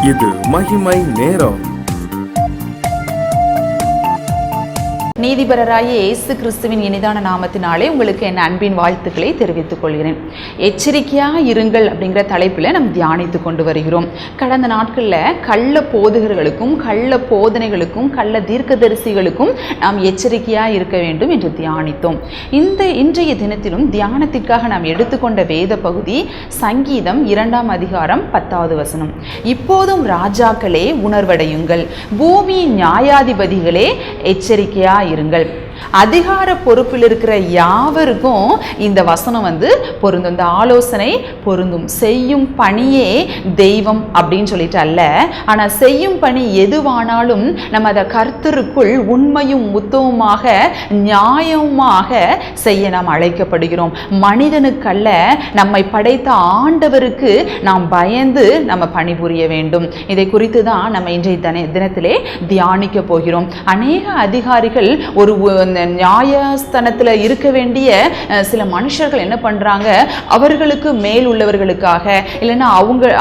இது மகிமை நேரம். நீதிபரராகிய இயேசு கிறிஸ்துவின் இனிதான நாமத்தினாலே உங்களுக்கு என் அன்பின் வாழ்த்துக்களை தெரிவித்துக் கொள்கிறேன். எச்சரிக்கையாக இருங்கள் அப்படிங்கிற தலைப்பில் நாம் தியானித்து கொண்டு வருகிறோம். கடந்த நாட்களில் கள்ள போதகர்களுக்கும் கள்ள போதனைகளுக்கும் கள்ள தீர்க்கதரிசிகளுக்கும் நாம் எச்சரிக்கையாக இருக்க வேண்டும் என்று தியானித்தோம். இன்றைய தினத்திலும் தியானத்திற்காக நாம் எடுத்துக்கொண்ட வேத பகுதி சங்கீதம் 2 அதிகாரம் 10வது வசனம். இப்போதும் ராஜாக்களே உணர்வடையுங்கள், பூமியின் நியாயாதிபதிகளே எச்சரிக்கையா இருங்கள். அதிகார பொறுப்பில் இருக்கிற யாவருக்கும் இந்த வசனம் பொருந்தும், இந்த ஆலோசனை பொருந்தும். செய்யும் பணியே தெய்வம் அப்படின்னு சொல்லிட்டு அல்ல, ஆனால் செய்யும் பணி எதுவானாலும் நம்ம அதை கர்த்தருக்குள் உண்மையும் உத்தமமாக நியாயமாக செய்ய நாம் அழைக்கப்படுகிறோம். மனிதனுக்கல்ல, நம்மை படைத்த ஆண்டவருக்கு நாம் பயந்து நம்ம பணிபுரிய வேண்டும். இதை குறித்து தான் நம்ம இன்றைய தினத்திலே தியானிக்க போகிறோம். அநேக அதிகாரிகள் ஒரு நியாயஸ்தானத்தில் இருக்க வேண்டிய சில மனுஷர்கள் என்ன பண்றாங்க, அவர்களுக்கு மேல் உள்ளவர்களுக்காக இல்லைன்னா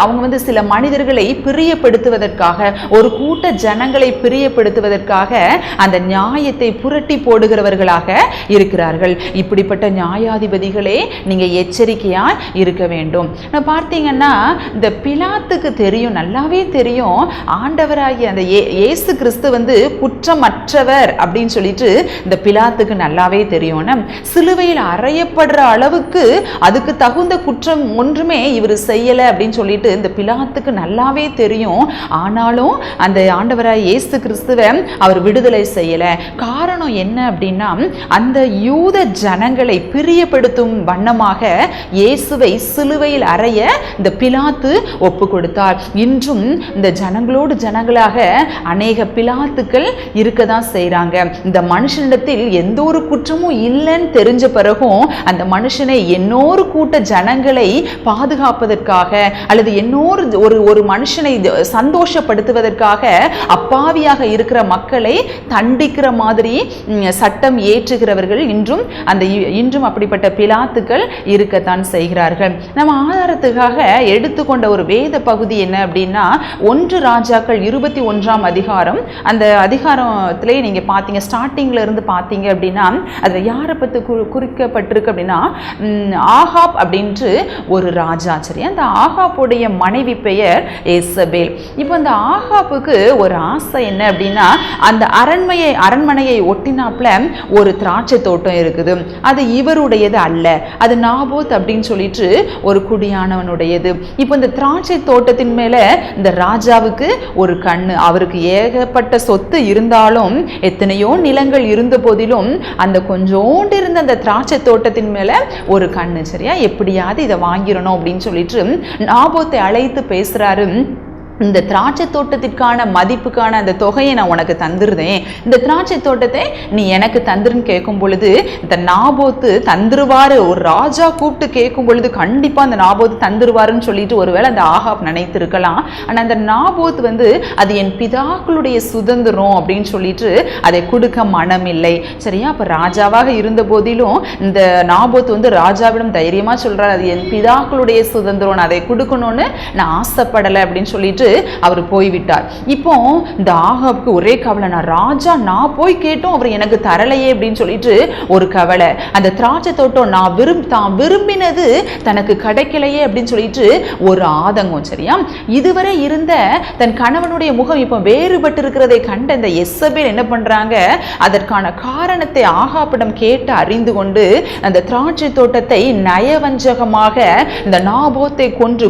அவங்க சில மனிதர்களை பிரியப்படுத்துவதற்காக, ஒரு கூட்ட ஜனங்களை பிரியப்படுத்துவதற்காக அந்த நியாயத்தை புரட்டி போடுகிறவர்களாக இருக்கிறார்கள். இப்படிப்பட்ட நியாயாதிபதிகளே நீங்க எச்சரிக்கையா இருக்க வேண்டும். பார்த்தீங்கன்னா இந்த பிலாத்துக்கு தெரியும், நல்லாவே தெரியும், ஆண்டவராகிய அந்த இயேசு கிறிஸ்து குற்றமற்றவர் அப்படின்னு சொல்லிட்டு இந்த பிலாத்துக்கு நல்லாவே தெரியும். சிலுவையில் அறையப்படுற அளவுக்கு அதுக்கு தகுந்த குற்றம் ஒன்றுமே இவர் செய்யலை அப்படின்னு சொல்லிட்டு இந்த பிலாத்துக்கு நல்லாவே தெரியும். ஆனாலும் அந்த ஆண்டவராய் இயேசு கிறிஸ்துவை அவர் விடுதலை செய்யலை. காரணம் என்ன அப்படின்னா, அந்த யூத ஜனங்களை பிரியப்படுத்தும் வண்ணமாக இயேசுவை சிலுவையில் அறைய இந்த பிலாத்து ஒப்பு கொடுத்தார். இன்றும் இந்த ஜனங்களோடு ஜனங்களாக அநேக பிலாத்துக்கள் இருக்கதான் செய்றாங்க. இந்த மனுஷனிடத்தில் எந்த ஒரு குற்றமும் இல்லைன்னு தெரிஞ்ச பிறகும் அந்த மனுஷனை இன்னொரு கூட்ட ஜனங்களை பாதுகாப்பதற்காக அல்லது இன்னொரு ஒரு மனுஷனை சந்தோஷப்படுத்துவதற்காக அப்பாவியாக இருக்கிற மக்களை தண்டிக்கிற மாதிரி சட்டம் ஏற்றுகிறவர்கள் இன்றும் அப்படிப்பட்ட பிலாத்துக்கள் இருக்கத்தான் செய்கிறார்கள். நம்ம ஆதாரத்துக்காக எடுத்துக்கொண்ட ஒரு வேத பகுதி என்ன அப்படின்னா, 1 ராஜாக்கள் 21 அதிகாரம். அந்த அதிகாரத்திலே நீங்க பார்த்தீங்க, ஸ்டார்டிங்ல இருந்து பார்த்தீங்க அப்படின்னா அதில் யாரை பற்றி குறிக்கப்பட்டிருக்கு அப்படின்னா, ஆகாப் அப்படின்ட்டு ஒரு ராஜா. சரி, அந்த ஆகாப்புடைய மனைவி பெயர் எசபேல். இப்போ அந்த ஆகாப்புக்கு ஒரு ஆசை என்ன அப்படின்னா, அந்த அரண்மனையை ஒட்டினாப்புல ஒரு திராட்சை தோட்டம் இருக்குது. அது இவருடையது அல்ல, அது நாபோத் அப்படின்னு சொல்லிட்டு ஒரு குடியானவனுடையது. இப்போ இந்த திராட்சை தோட்டத்தின் மேல இந்த ராஜாவுக்கு ஒரு கண்ணு. அவருக்கு ஏகப்பட்ட சொத்து இருந்தாலும், எத்தனையோ நிலங்கள் இருந்த போதிலும் அந்த கொஞ்சோண்டு இருந்த அந்த திராட்சை தோட்டத்தின் மேல ஒரு கண்ணு. சரியா, எப்படியாவது இதை வாங்கிடணும் அப்படின்னு சொல்லிட்டு நாபோத்தை அழைத்து பேசுறாரு. இந்த திராட்சை தோட்டத்திற்கான மதிப்புக்கான அந்த தொகையை நான் உனக்கு தந்துருதேன், இந்த திராட்சை தோட்டத்தை நீ எனக்கு தந்துருன்னு கேட்கும் பொழுது இந்த நாபோத்து தந்துருவாரு. ஒரு ராஜா கூப்பிட்டு கேட்கும் பொழுது கண்டிப்பா அந்த நாபோத்து தந்துருவாருன்னு சொல்லிட்டு ஒருவேளை அந்த ஆகாப் நினைத்திருக்கலாம். ஆனா அந்த நாபோத் அது என் பிதாக்களுடைய சுதந்திரம் அப்படின்னு சொல்லிட்டு அதை கொடுக்க மனம் இல்லை. சரியா, அப்ப ராஜாவாக இருந்த போதிலும் இந்த நாபோத் ராஜாவிடம் தைரியமா சொல்றாரு, அது என் பிதாக்களுடைய சுதந்திரம், நான் அதை கொடுக்கணும்னு நான் ஆசைப்படலை அப்படின்னு சொல்லிட்டு அவர் போய்விட்டார். இப்போ இந்த ஆகாப்புக்கு ஒரே கவலை, நான் போய் கேட்டோம் அவர் எனக்கு தரலையே அப்படின்னு சொல்லிட்டு ஒரு கவலை. அந்த திராட்சை தோட்டம் தான் விரும்பினது தனக்கு கிடைக்கலையே அப்படின்னு சொல்லிட்டு ஒரு ஆதங்கம். சரியா, இதுவரை இருந்த தன் கணவனுடைய முகம் இப்போ வேறுபட்டு இருக்கிறதை கண்ட இந்த எசபேல் என்ன பண்றாங்க, அதற்கான காரணத்தை ஆகாப்பிடம் கேட்டு அறிந்து கொண்டு அந்த திராட்சை தோட்டத்தை நயவஞ்சகமாக இந்த நாபோத்தை கொன்று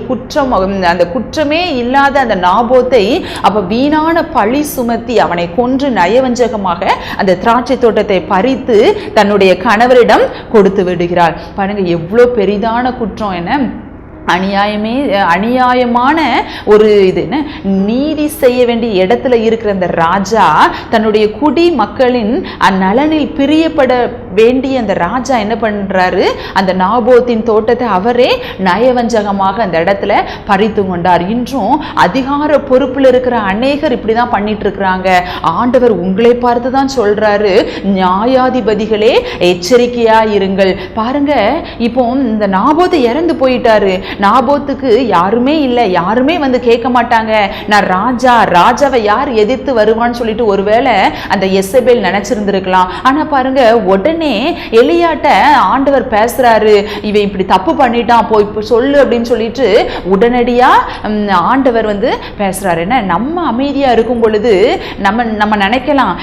அந்த குற்றமே இல்லாத அந்த நாபோத்தை அப்ப வீணான பழி சுமத்தி அவனை கொன்று நயவஞ்சகமாக அந்த திராட்சை தோட்டத்தை பறித்து தன்னுடைய கணவரிடம் கொடுத்து விடுகிறார். பாருங்க எவ்வளவு பெரிதான குற்றம். என்ன அநியாயமான ஒரு நீதி செய்ய வேண்டிய இடத்துல இருக்கிற அந்த ராஜா தன்னுடைய குடி மக்களின் நலனில் வேண்டிய அந்த ராஜா என்ன பண்றாரு, அந்த நாபோத்தின் தோட்டத்தை அவரே நயவஞ்சகமாக அந்த இடத்துல பறித்து கொண்டார். இன்றும் அதிகார பொறுப்புல இருக்கிற அநேகர் இப்படிதான் பண்ணிட்டு இருக்கிறாங்க. ஆண்டவர் உங்களை பார்த்து தான் சொல்றாரு, நியாயாதிபதிகளே எச்சரிக்கையா இருங்கள். பாருங்க, இப்போ இந்த நாபோத்து இறந்து போயிட்டாரு. நாபோத்துக்கு யாருமே இல்லை, யாருமே வந்து கேட்க மாட்டாங்க. நான் ராஜாவை யார் எதிர்த்து வருவான்னு சொல்லிட்டு ஒருவேளை அந்த எசபேல் நினைச்சிருந்திருக்கலாம். ஆனா பாருங்க, உடனே எலியாட்ட ஆண்டவர் பேசுறாரு, இவன் இப்படி தப்பு பண்ணிட்டான், போய் சொல்லு அப்படின்னு சொல்லிட்டு உடனடியா ஆண்டவர் வந்து பேசுறாரு. என்ன, நம்ம அமைதியா இருக்கும் பொழுது நம்ம நினைக்கலாம்,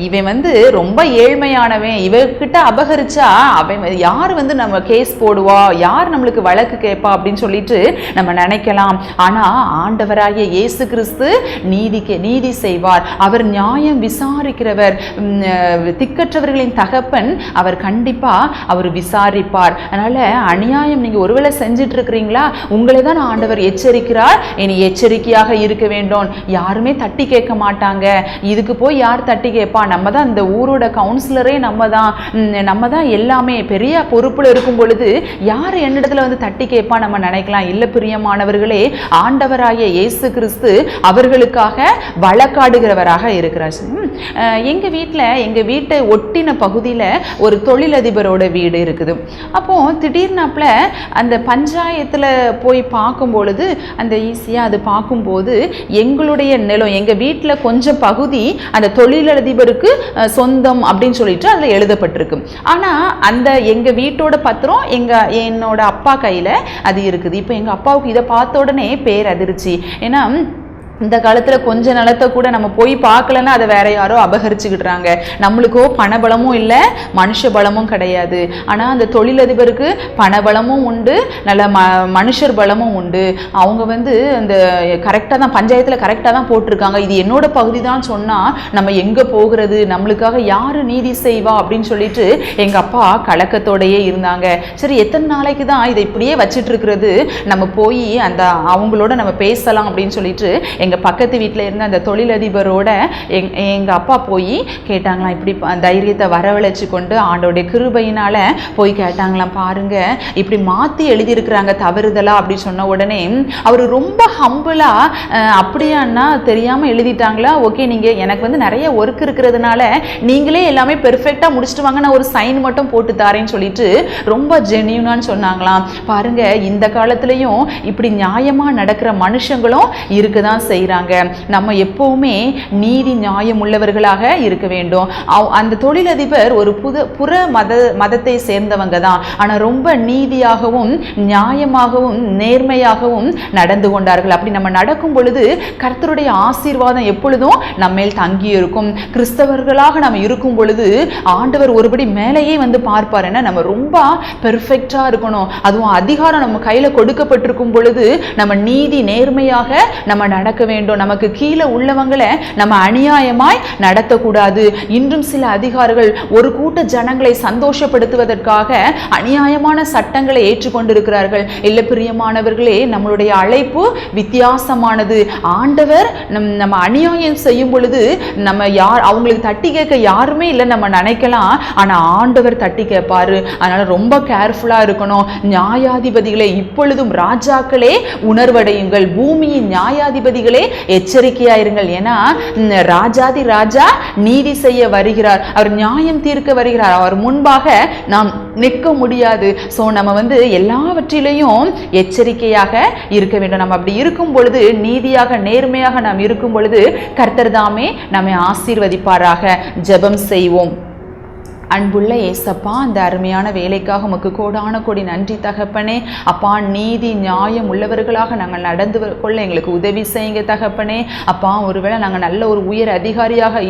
இவன் வந்து ரொம்ப ஏழ்மையானவன், இவகிட்ட அபகரிச்சா அவன் யார் வந்து நம்ம கேஸ் போடுவா, யார் நம்மளுக்கு வழக்கு கேட்பா அப்படின்னு சொல்லிட்டு நம்ம நினைக்கலாம். ஆனா ஆண்டவராகிய இயேசு கிறிஸ்து நீதி செய்வார். அவர் நியாயம் விசாரிக்கிறவர், திக்கற்றவர்களின் தகப்பன். அவர் கண்டிப்பா அவர் விசாரிப்பார். அதனால அநியாயம் நீங்க ஒருவேளை செஞ்சிட்டு இருக்கிறீங்களா, உங்களை தான் ஆண்டவர் எச்சரிக்கிறார். இனி எச்சரிக்கையாக இருக்க வேண்டும். யாருமே தட்டி கேட்க மாட்டாங்க. இதுக்கு போய் யார் தட்டி கேட்பா, நம்ம தான் இந்த ஊரோட கவுன்சிலரே, நம்ம தான் எல்லாமே பெரிய பொறுப்புல இருக்கும் பொழுது யார் என்னிடத்துல வந்து தட்டி கேட்பா நம்ம நினைக்கலாம். இல்ல பிரியமானவர்களே, ஆண்டவராகிய இயேசு கிறிஸ்து அவர்களுக்காக வழக்காடுகிறவராக இருக்கிறார். எங்க வீட்டை ஒட்டின பகுதியில ஒரு தொழிலதிபரோட வீடு இருக்குது. அப்போ திடீர்னாப்ல அந்த பஞ்சாயத்துல போய் பார்க்கும் பொழுது, அந்த ஈஸியா அது பார்க்கும்போது எங்களுடைய நிலம், எங்க வீட்டுல கொஞ்சம் பகுதி அந்த தொழிலதிபருக்கு சொந்தம் அப்படின்னு சொல்லிட்டு அதுல எழுதப்பட்டிருக்கு. ஆனா அந்த எங்க வீட்டோட பத்திரம் என்னோட அப்பா கையில அது இருக்குது. இப்போ எங்க அப்பாவுக்கு இதை பார்த்த உடனே பேரதிர்ச்சி. ஏன்னா இந்த காலத்துல கொஞ்ச நிலத்தை கூட நம்ம போய் பார்க்கலன்னா அதை வேற யாரோ அபகரிச்சுக்கிட்டுறாங்க. நம்மளுக்கோ பணபலமும் இல்லை, மனுஷ பலமும் கிடையாது. ஆனா அந்த தொழிலதிபருக்கு பணபலமும் உண்டு, நல்ல மனுஷர் பலமும் உண்டு. அவங்க வந்து அந்த கரெக்டாக தான் பஞ்சாயத்துல கரெக்டாக தான் போட்டிருக்காங்க. இது என்னோட பகுதி தான் சொன்னா நம்ம எங்க போகிறது, நம்மளுக்காக யாரு நீதி செய்வா அப்படின்னு சொல்லிட்டு எங்க அப்பா கலக்கத்தோடையே இருந்தாங்க. சரி, எத்தனை நாளைக்கு தான் இதை இப்படியே வச்சிட்டு இருக்கிறது, நம்ம போய் அந்த அவங்களோட நம்ம பேசலாம் அப்படின்னு சொல்லிட்டு எங்க பக்கத்து வீட்டில் இருந்த அந்த தொழிலதிபரோட எங்க அப்பா போய் கேட்டாங்களாம். இப்படி தைரியத்தை வரவழைச்சு கொண்டு ஆண்டோடைய கிருபையினால போய் கேட்டாங்களாம். பாருங்க, இப்படி மாத்தி எழுதியிருக்கிறாங்க தவறுதலா அப்படி சொன்ன உடனே அவர் ரொம்ப ஹம்பிளா, அப்படியான்னா தெரியாம எழுதிட்டாங்களா, ஓகே நீங்க எனக்கு வந்து நிறைய ஒர்க் இருக்கிறதுனால நீங்களே எல்லாமே பெர்ஃபெக்டா முடிச்சுட்டு வாங்க, நான் ஒரு சைன் மட்டும் போட்டு தாரேன்னு சொல்லிட்டு ரொம்ப ஜென்யூனான்னு சொன்னாங்களாம். பாருங்க, இந்த காலத்திலையும் இப்படி நியாயமா நடக்கிற மனுஷங்களும் இருக்குதான் செய்கிறாங்க. நம்ம எப்பவுமே நீதி நியாயம் உள்ளவர்களாக இருக்க வேண்டும். அந்த தொழிலதிபர் ஒரு புற மதத்தை சேர்ந்தவங்க தான். ஆனால் ரொம்ப நீதியாகவும் நியாயமாகவும் நேர்மையாகவும் நடந்து கொண்டார்கள். அப்படி நம்ம நடக்கும் பொழுது கர்த்தருடைய ஆசீர்வாதம் எப்பொழுதும் நம்மேல் தங்கி இருக்கும். கிறிஸ்தவர்களாக நம்ம இருக்கும் பொழுது ஆண்டவர் ஒருபடி மேலேயே வந்து பார்ப்பார். நம்ம ரொம்ப பெர்ஃபெக்டா இருக்கணும். அதுவும் அதிகாரம் நம்ம கையில கொடுக்கப்பட்டிருக்கும் பொழுது நம்ம நீதி நேர்மையாக நம்ம நடக்க வேண்டும். நமக்கு கீழே உள்ளவங்களை நம்ம அநியாயமாய் நடத்தக்கூடாது. இன்றும் சில அதிகாரிகள் ஒரு கூட்ட ஜனங்களை சந்தோஷப்படுத்துவதற்காக அநியாயமான சட்டங்களை ஏற்றுக்கொண்டிருக்கிறார்கள். இல்ல பிரியமானவர்களே, நம்மளுடைய அழைப்பு வித்தியாசமானது. ஆண்டவர் நம்ம அநியாயம் செய்யும் பொழுது நம்ம அவங்களுக்கு தட்டி கேட்க யாருமே இல்லை நம்ம நினைக்கலாம். ஆனா ஆண்டவர் தட்டி கேட்பாரு. அதனால ரொம்ப கேர்ஃபுல்லா இருக்கணும். நியாயாதிபதிகளே, இப்பொழுதும் ராஜாக்களே உணர்வடையுங்கள், பூமியின் நியாயாதிபதிகளே எச்சரிக்கையாயிருங்கள். ஏன்னா ராஜாதி ராஜா நீதி செய்ய வருகிறார், அவர் நியாயம் தீர்க்க வருகிறார். அவர் முன்பாக நாம் நிற்க முடியாது. ஸோ நம்ம வந்து எல்லாவற்றிலையும் எச்சரிக்கையாக இருக்க வேண்டும். நம்ம அப்படி இருக்கும் பொழுது, நீதியாக நேர்மையாக நாம் இருக்கும் பொழுது கர்த்தர் தாமே நம்மை ஆசீர்வதிப்பாராக. ஜெபம் செய்வோம். அன்புள்ள ஏசப்பா, அந்த அருமையான வேலைக்காக உமக்கு கோடான கோடி நன்றி தகப்பனே. அப்பா, நீதி நியாயம் உள்ளவர்களாக நாங்கள் நடந்து கொள்ள எங்களுக்கு உதவி செய்யுங்க தகப்பனே. அப்பா, ஒருவேளை நாங்கள் நல்ல ஒரு உயர் அதிகாரியாக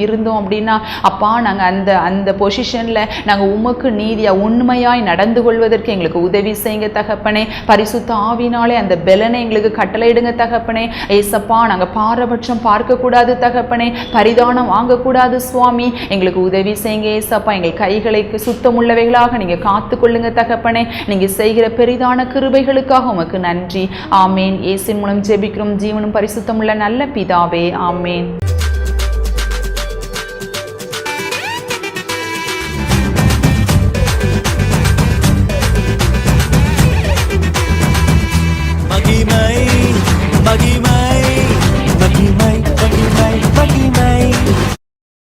இருந்தோம் அப்படின்னா அப்பா, நாங்கள் அந்த பொசிஷனில் நாங்கள் உமக்கு நீதியாக உண்மையாய் நடந்து கொள்வதற்கு எங்களுக்கு உதவி செய்யுங்க தகப்பனே. பரிசுத்த ஆவினாலே அந்த பெலனை எங்களுக்கு கட்டளையிடுங்க தகப்பனே. ஏசப்பா, நாங்கள் பாரபட்சம் பார்க்கக்கூடாது தகப்பனே, பரிதானம் வாங்கக்கூடாது சுவாமி. எங்களுக்கு உதவி செய்யுங்க ஏசப்பா. எங்கள் கைகளுக்கு சுத்தமுள்ளவைகளாக நீங்க காத்து கொள்ளுங்க தகப்பனே. நீங்க செய்கிற பெரிதான கிருபைகளுக்காக உமக்கு நன்றி. ஆமேன். இயேசுவின் மூலம் ஜெபிக்கிறோம் ஜீவனும் பரிசுத்தமுள்ள நல்ல பிதாவே. ஆமேன்.